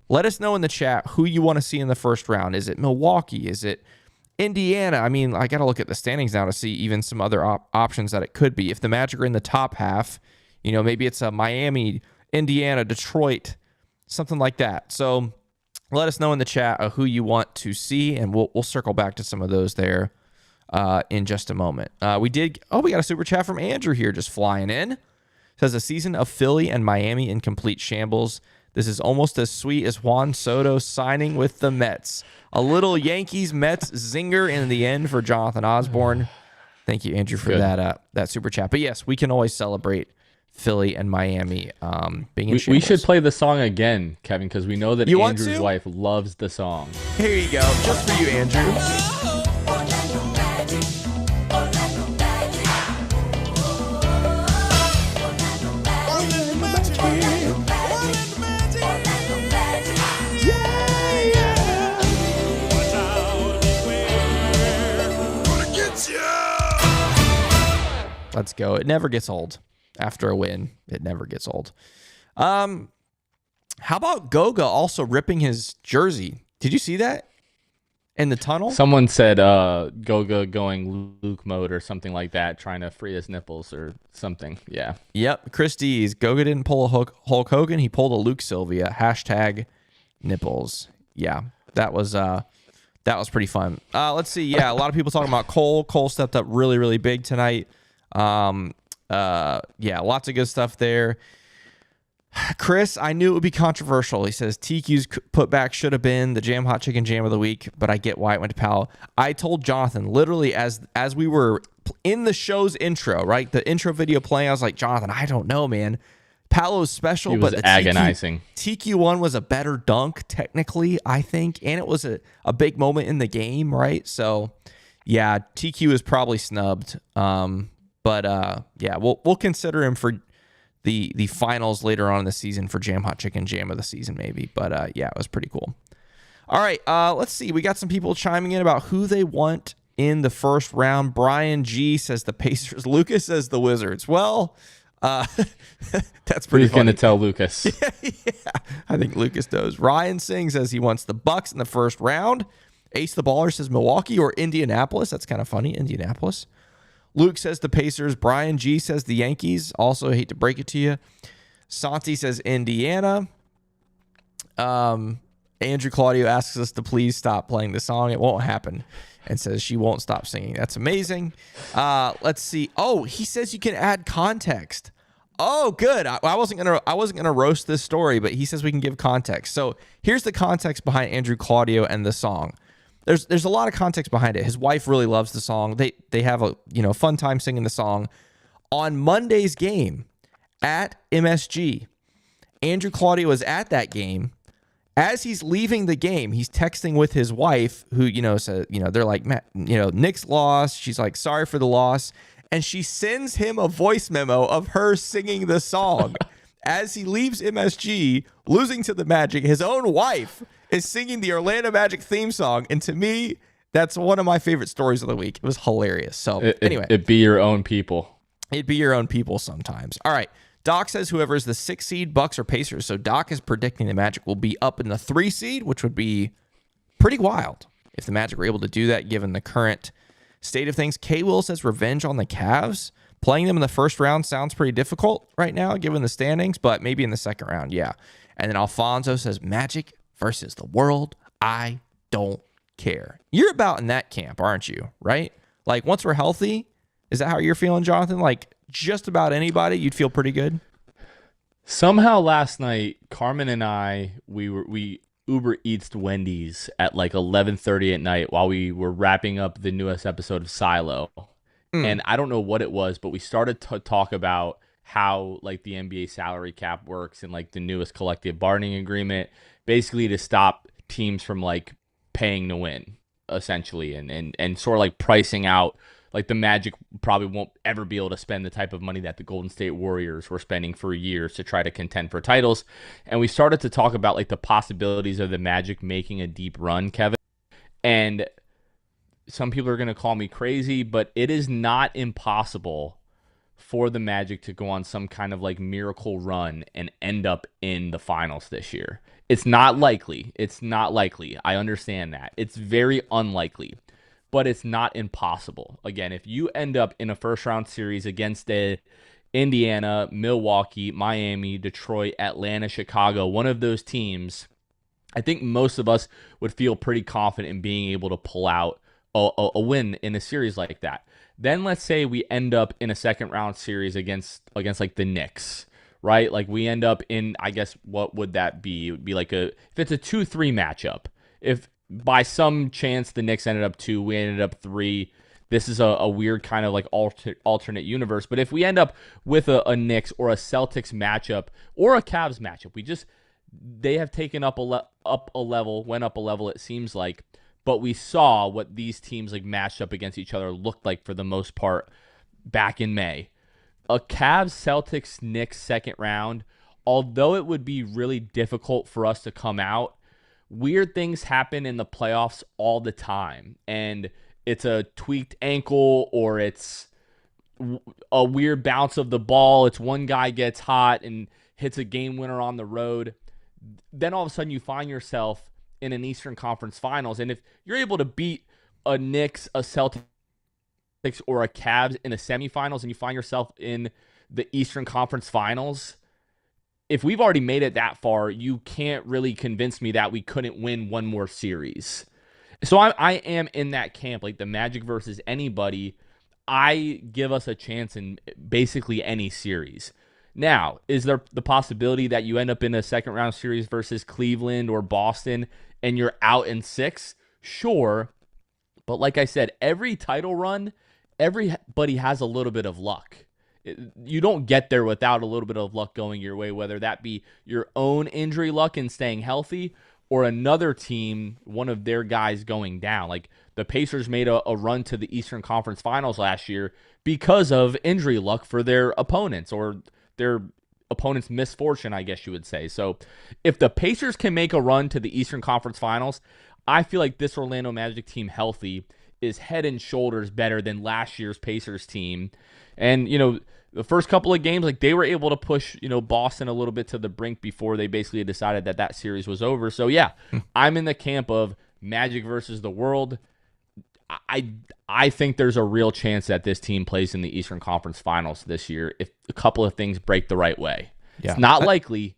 Let us know in the chat who you want to see in the first round. Is it Milwaukee? Is it Indiana? I mean, I got to look at the standings now to see even some other options that it could be. If the Magic are in the top half, maybe it's a Miami, Indiana, Detroit, something like that. So let us know in the chat who you want to see, and we'll circle back to some of those there in just a moment. We got a super chat from Andrew here just flying in. It says, a season of Philly and Miami in complete shambles. This is almost as sweet as Juan Soto signing with the Mets. A little Yankees-Mets zinger in the end for Jonathan Osborne. Thank you, Andrew, for that super chat. But yes, we can always celebrate Philly and Miami being in shambles. We should play the song again, Kevin, because we know that Andrew's wife loves the song. Here you go, just for you, Andrew. Let's go. It never gets old. After a win, it never gets old. How about Goga also ripping his jersey? Did you see that in the tunnel? Someone said Goga going Luke mode or something like that, trying to free his nipples or something. Yeah. Yep. Chris Dees. Goga didn't pull a Hulk Hogan. He pulled a Luke Sylvia. #nipples. Yeah. That was pretty fun. Let's see. Yeah. A lot of people talking about Cole. Cole stepped up really, really big tonight. Lots of good stuff there. Chris, I knew it would be controversial. He says TQ's putback should have been the Jam Hot Chicken Jam of the Week, but I get why it went to Paolo. I told Jonathan literally as we were in the show's intro, right? The intro video playing, I was like, Jonathan, I don't know, man. Paolo's special, but the agonizing. TQ one was a better dunk, technically, I think, and it was a big moment in the game, right? So, yeah, TQ is probably snubbed. We'll consider him for the finals later on in the season for Jam Hot Chicken Jam of the season, maybe. But it was pretty cool. All right, let's see. We got some people chiming in about who they want in the first round. Brian G says the Pacers. Lucas says the Wizards. Well, that's pretty. Who's going to tell Lucas? Yeah, I think Lucas knows. Ryan Singh says he wants the Bucks in the first round. Ace the Baller says Milwaukee or Indianapolis. That's kind of funny. Indianapolis. Luke says the Pacers. Brian G says the Yankees. Also, I hate to break it to you. Santi says Indiana. Andrew Claudio asks us to please stop playing the song. It won't happen. And says she won't stop singing. That's amazing. Let's see. Oh, he says you can add context. Oh, good. I wasn't gonna roast this story, but he says we can give context. So here's the context behind Andrew Claudio and the song. There's a lot of context behind it. His wife really loves the song. They have a fun time singing the song. On Monday's game at MSG, Andrew Claudio was at that game. As he's leaving the game, he's texting with his wife, who says they're like, Matt, Nick's lost. She's like, sorry for the loss, and she sends him a voice memo of her singing the song. As he leaves MSG, losing to the Magic, his own wife is singing the Orlando Magic theme song. And to me, that's one of my favorite stories of the week. It was hilarious. So anyway. It'd be your own people. It'd be your own people sometimes. All right. Doc says whoever is the 6 seed, Bucks or Pacers. So Doc is predicting the Magic will be up in the 3 seed, which would be pretty wild if the Magic were able to do that given the current state of things. K. Will says revenge on the Cavs. Playing them in the first round sounds pretty difficult right now, given the standings, but maybe in the second round, yeah. And then Alfonso says Magic versus the world. I don't care. You're about in that camp, aren't you? Right? Like once we're healthy, is that how you're feeling, Jonathan? Like just about anybody, you'd feel pretty good? Somehow last night, Carmen and I, we Uber Eats Wendy's at like 11:30 at night while we were wrapping up the newest episode of Silo. And I don't know what it was, but we started to talk about how like the NBA salary cap works and like the newest collective bargaining agreement, basically to stop teams from like paying to win, essentially, and sort of like pricing out. Like the Magic probably won't ever be able to spend the type of money that the Golden State Warriors were spending for years to try to contend for titles. And we started to talk about like the possibilities of the Magic making a deep run, Kevin. And some people are going to call me crazy, but it is not impossible for the Magic to go on some kind of like miracle run and end up in the finals this year. It's not likely. It's not likely. I understand that. It's very unlikely, but it's not impossible. Again, if you end up in a first round series against Indiana, Milwaukee, Miami, Detroit, Atlanta, Chicago, one of those teams, I think most of us would feel pretty confident in being able to pull out a win in a series like that. Then let's say we end up in a second round series against like the Knicks, right? Like we end up in, I guess, what would that be? It would be like if it's a 2-3 matchup. If by some chance the Knicks ended up 2, we ended up 3. This is a weird kind of like alternate universe. But if we end up with a Knicks or a Celtics matchup or a Cavs matchup, they have taken up a level, went up a level, it seems like. But we saw what these teams like matched up against each other looked like for the most part back in May. A Cavs, Celtics, Knicks second round, although it would be really difficult for us to come out, weird things happen in the playoffs all the time. And it's a tweaked ankle or it's a weird bounce of the ball. It's one guy gets hot and hits a game winner on the road. Then all of a sudden you find yourself in an Eastern Conference Finals. And if you're able to beat a Knicks, a Celtics, or a Cavs in the semifinals and you find yourself in the Eastern Conference Finals, if we've already made it that far, you can't really convince me that we couldn't win one more series. So I am in that camp, like the Magic versus anybody. I give us a chance in basically any series. Now, is there the possibility that you end up in a second round series versus Cleveland or Boston and you're out in 6? Sure. But like I said, every title run, everybody has a little bit of luck. You don't get there without a little bit of luck going your way, whether that be your own injury luck and staying healthy or another team, one of their guys going down. Like the Pacers made a run to the Eastern Conference Finals last year because of injury luck for their opponents or their opponent's misfortune, I guess you would say. So if the Pacers can make a run to the Eastern Conference Finals, I feel like this Orlando Magic team healthy is head and shoulders better than last year's Pacers team. And, the first couple of games, like they were able to push, Boston a little bit to the brink before they basically decided that series was over. So yeah, I'm in the camp of Magic versus the world. I think there's a real chance that this team plays in the Eastern Conference Finals this year if a couple of things break the right way. Yeah. It's not likely,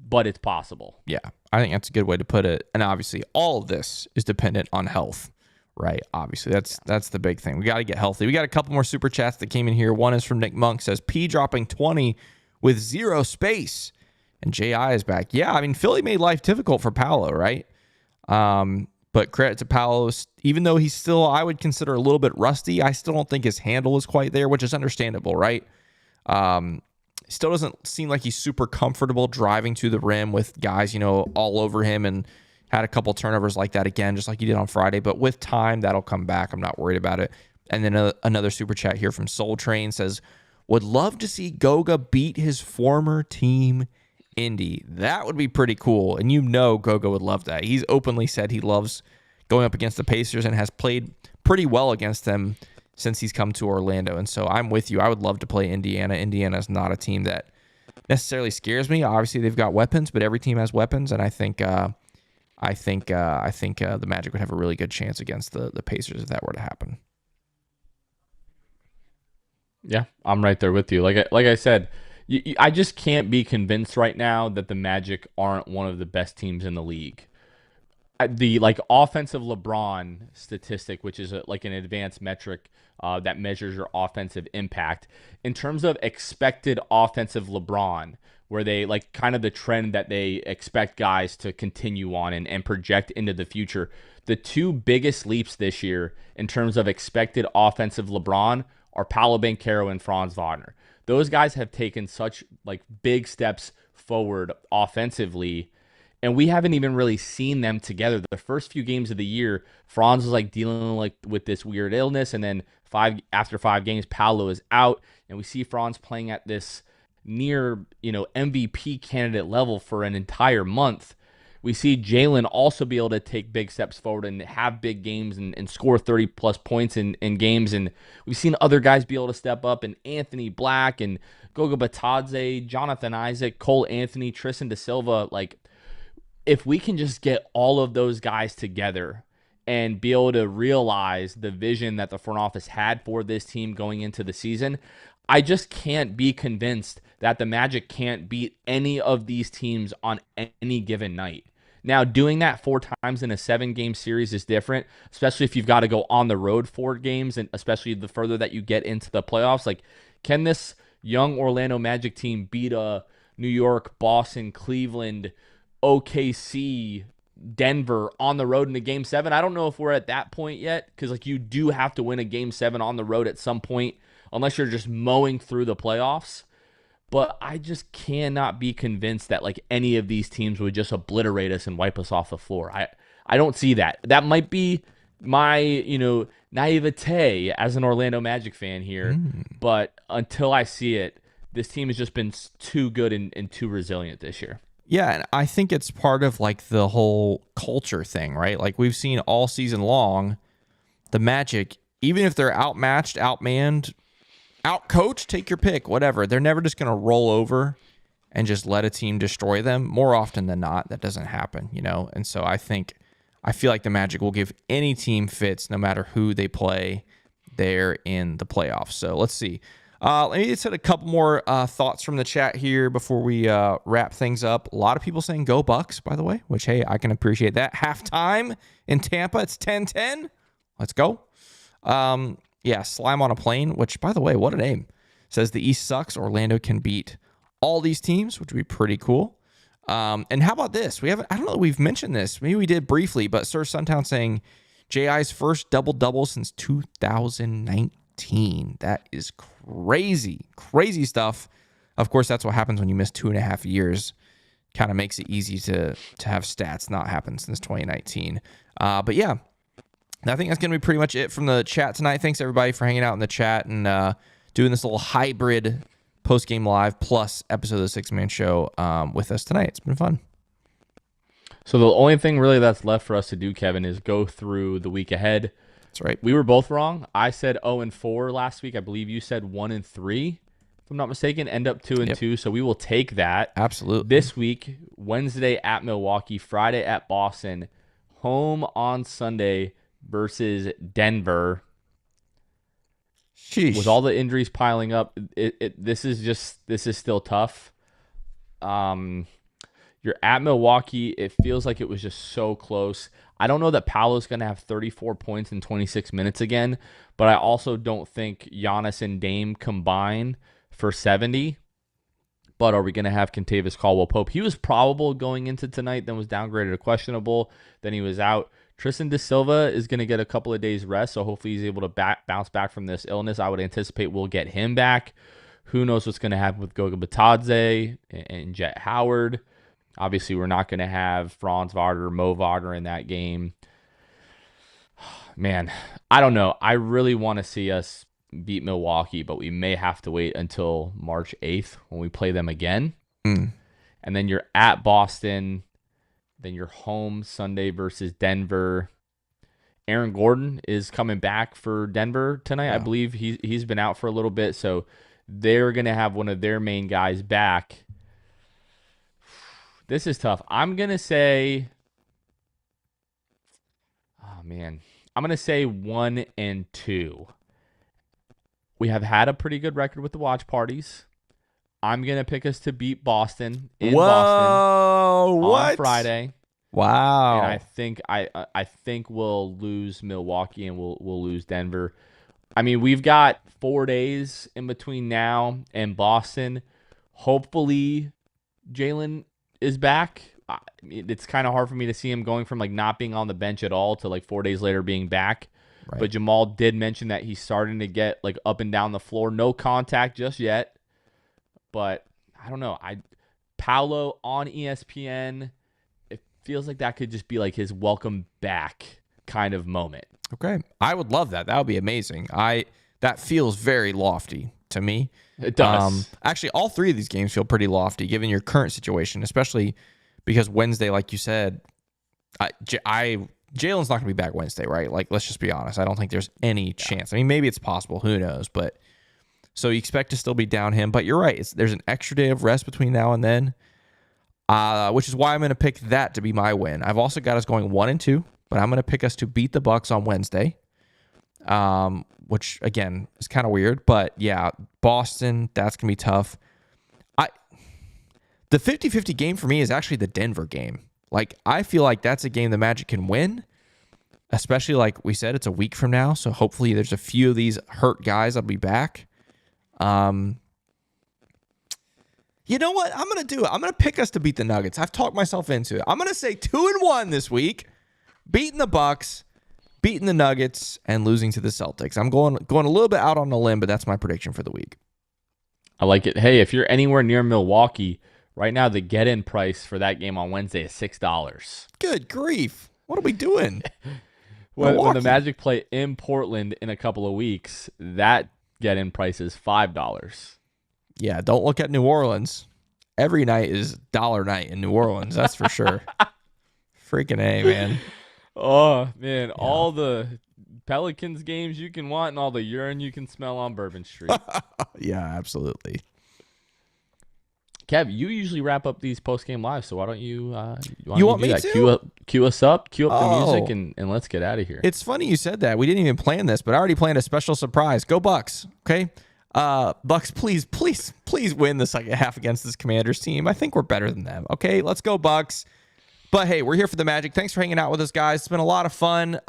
but it's possible. Yeah, I think that's a good way to put it. And obviously, all of this is dependent on health, right? Obviously, that's the big thing. We got to get healthy. We got a couple more super chats that came in here. One is from Nick Monk, says P dropping 20 with 0 space, and JI is back. Yeah, I mean Philly made life difficult for Paolo, right? But credit to Paolo, even though he's still, I would consider a little bit rusty, I still don't think his handle is quite there, which is understandable, right? Still doesn't seem like he's super comfortable driving to the rim with guys, all over him, and had a couple turnovers like that again, just like he did on Friday. But with time, that'll come back. I'm not worried about it. And then another super chat here from Soul Train says, would love to see Goga beat his former team Indy. That would be pretty cool. And Goga would love that. He's openly said he loves going up against the Pacers and has played pretty well against them since he's come to Orlando. And so I'm with you. I would love to play Indiana. Indiana is not a team that necessarily scares me. Obviously, they've got weapons, but every team has weapons. And I think the Magic would have a really good chance against the Pacers if that were to happen. Yeah, I'm right there with you. Like I said, I just can't be convinced right now that the Magic aren't one of the best teams in the league. The offensive LeBron statistic, which is an advanced metric that measures your offensive impact, in terms of expected offensive LeBron, where they kind of the trend that they expect guys to continue on and project into the future. The two biggest leaps this year in terms of expected offensive LeBron are Paolo Banchero and Franz Wagner. Those guys have taken such like big steps forward offensively, and we haven't even really seen them together. The first few games of the year, Franz was like dealing like with this weird illness, and then after 5 games, Paolo is out, and we see Franz playing at this near MVP candidate level for an entire month. We see Jalen also be able to take big steps forward and have big games and score 30 plus points in games. And we've seen other guys be able to step up, and Anthony Black and Goga Batadze, Jonathan Isaac, Cole Anthony, Tristan Da Silva. Like, if we can just get all of those guys together and be able to realize the vision that the front office had for this team going into the season, I just can't be convinced that the Magic can't beat any of these teams on any given night. Now, doing that 4 times in a 7-game series is different, especially if you've got to go on the road 4 games, and especially the further that you get into the playoffs. Like, can this young Orlando Magic team beat a New York, Boston, Cleveland, OKC, Denver on the road in a Game 7? I don't know if we're at that point yet, because like you do have to win a Game 7 on the road at some point, unless you're just mowing through the playoffs. But I just cannot be convinced that like any of these teams would just obliterate us and wipe us off the floor. I don't see that. That might be my, naivete as an Orlando Magic fan here. But until I see it, this team has just been too good and too resilient this year. Yeah, and I think it's part of like the whole culture thing, right? Like we've seen all season long, the Magic, even if they're outmatched, outmanned, outcoached, take your pick, whatever, they're never just going to roll over and just let a team destroy them. More often than not, that doesn't happen, And so I feel like the Magic will give any team fits no matter who they play there in the playoffs. So let's see. Let me just hit a couple more thoughts from the chat here before we wrap things up. A lot of people saying go Bucks, by the way, which, hey, I can appreciate that. Halftime in Tampa, it's 10-10. Let's go. Yeah, Slime on a Plane, which, by the way, what a name. Says the East sucks. Orlando can beat all these teams, which would be pretty cool. And how about this? I don't know that we've mentioned this. Maybe we did briefly, but Sir Suntown saying J.I.'s first double-double since 2019. That is crazy. Crazy stuff. Of course, that's what happens when you miss 2.5 years. Kind of makes it easy to have stats not happen since 2019. But yeah, I think that's going to be pretty much it from the chat tonight. Thanks, everybody, for hanging out in the chat and doing this little hybrid post-game live plus episode of the Six Man Show with us tonight. It's been fun. So the only thing really that's left for us to do, Kevin, is go through the week ahead. That's right. We were both wrong. I said 0-4 last week. I believe you said 1-3, if I'm not mistaken. End up 2-2. So we will take that. Absolutely. This week, Wednesday at Milwaukee, Friday at Boston, home on Sunday versus Denver. Sheesh. With all the injuries piling up, this is still tough. You're at Milwaukee. It feels like it was just so close. I don't know that Paolo's going to have 34 points in 26 minutes again, but I also don't think Giannis and Dame combine for 70. But are we going to have Kentavious Caldwell-Pope? He was probable going into tonight, then was downgraded to questionable, then he was out. Tristan Da Silva is going to get a couple of days rest, so hopefully he's able to bounce back from this illness. I would anticipate we'll get him back. Who knows what's going to happen with Goga Batadze and Jet Howard. Obviously, we're not going to have Franz Wagner, Mo Wagner in that game. Man, I don't know. I really want to see us beat Milwaukee, but we may have to wait until March 8th when we play them again. And then you're at Boston. Then you're home Sunday versus Denver. Aaron Gordon is coming back for Denver tonight. Yeah. I believe he's been out for a little bit, so they're going to have one of their main guys back. This is tough. I'm going to say, I'm going to say 1-2. We have had a pretty good record with the watch parties. I'm going to pick us to beat Boston in Boston on Friday. Wow. And I think we'll lose Milwaukee and we'll lose Denver. I mean, we've got 4 days in between now and Boston. Hopefully Jalen is back. It's kind of hard for me to see him going from like not being on the bench at all to like 4 days later being back. Right. But Jamal did mention that he's starting to get like up and down the floor. No contact just yet. But I don't know. Paolo on ESPN, it feels like that could just be like his welcome back kind of moment. Okay. I would love that. That would be amazing. That feels very lofty to me. It does. Actually, all three of these games feel pretty lofty given your current situation, especially because Wednesday, like you said, Jalen's not going to be back Wednesday, right? Like, let's just be honest. I don't think there's any chance. I mean, maybe it's possible. Who knows? But so you expect to still be down him. But you're right. There's an extra day of rest between now and then, which is why I'm going to pick that to be my win. I've also got us going 1-2, but I'm going to pick us to beat the Bucks on Wednesday, which, again, is kind of weird. But, yeah, Boston, that's going to be tough. The 50-50 game for me is actually the Denver game. Like, I feel like that's a game the Magic can win, especially like we said, it's a week from now. So hopefully there's a few of these hurt guys that'll be back. You know what? I'm going to do it. I'm going to pick us to beat the Nuggets. I've talked myself into it. I'm going to say 2-1 this week, beating the Bucks, beating the Nuggets, and losing to the Celtics. I'm going a little bit out on a limb, but that's my prediction for the week. I like it. Hey, if you're anywhere near Milwaukee, right now, the get-in price for that game on Wednesday is $6. Good grief. What are we doing? When the Magic play in Portland in a couple of weeks, that get-in price is $5. Yeah, don't look at New Orleans. Every night is dollar night in New Orleans, that's for sure. Freaking A, man. Oh, man. Yeah. All the Pelicans games you can want and all the urine you can smell on Bourbon Street. Yeah, absolutely. Kev, you usually wrap up these post-game lives, so why don't you want me that? to? Cue us up, cue up the music, and let's get out of here. It's funny you said that. We didn't even plan this, but I already planned a special surprise. Go Bucks, okay? Bucks, please win the second half against this Commanders team. I think we're better than them, okay? Let's go Bucks. But, hey, we're here for the Magic. Thanks for hanging out with us, guys. It's been a lot of fun.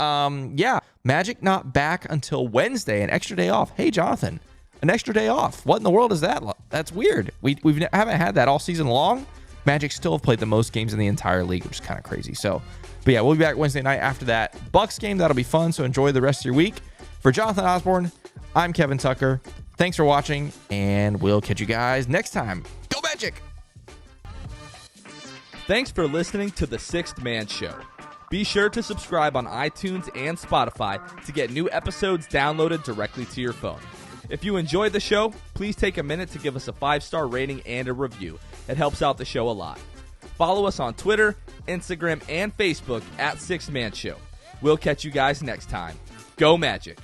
Yeah, Magic not back until Wednesday, an extra day off. Hey, Jonathan. An extra day off. What in the world is that? That's weird. We haven't had that all season long. Magic still have played the most games in the entire league, which is kind of crazy. So, but yeah, we'll be back Wednesday night after that Bucks game. That'll be fun. So enjoy the rest of your week. For Jonathan Osborne, I'm Kevin Tucker. Thanks for watching, and we'll catch you guys next time. Go Magic! Thanks for listening to The Sixth Man Show. Be sure to subscribe on iTunes and Spotify to get new episodes downloaded directly to your phone. If you enjoyed the show, please take a minute to give us a 5-star rating and a review. It helps out the show a lot. Follow us on Twitter, Instagram, and Facebook at Sixth Man Show. We'll catch you guys next time. Go Magic!